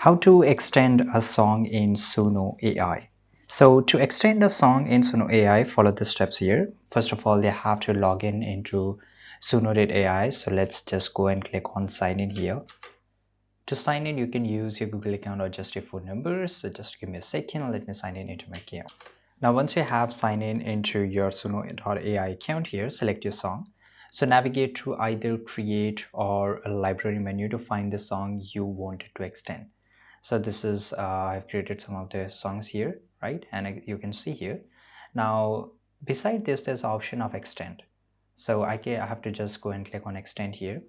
How to extend a song in SUNO AI. So to extend a song in SUNO AI, follow the steps here. First of all, you have to log in into SUNO.ai. So let's just go and click on sign in here. To sign in, you can use your Google account or just your phone number. So just give me a second. Let me sign in into my account. Now, once you have signed in into your SUNO.ai account here, select your song. So navigate to either create or a library menu to find the song you wanted to extend. So this is I've created some of the songs here, right? And you can see here. Now beside this, there's option of extend. So I have to just go and click on extend here.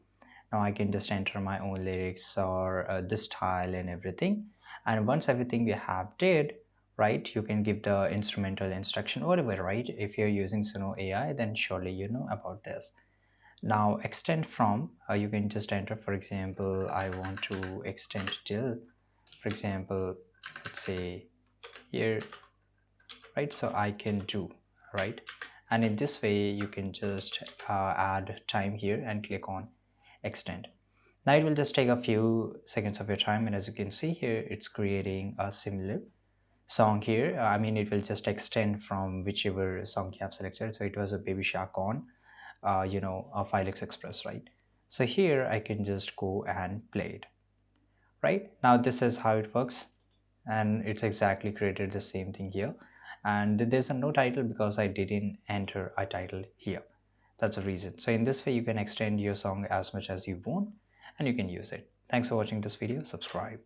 Now I can just enter my own lyrics or the style and everything. And once everything we have did, right, you can give the instrumental instruction, whatever, right? If you're using Suno AI, then surely you know about this. Now extend from, you can just enter, for example, I want to extend till, for example, let's say here, right? So I can do, right? And in this way you can just add time here and click on extend. Now it will just take a few seconds of your time, and as you can see here, it's creating a similar song here. I mean, it will just extend from whichever song you have selected. So it was a Baby Shark on a Filex Express, right? So here I can just go and play it. Right now, this is how it works, and it's exactly created the same thing here. And there's a no title because I didn't enter a title here. That's the reason. So in this way, you can extend your song as much as you want, and you can use it. Thanks for watching this video. Subscribe.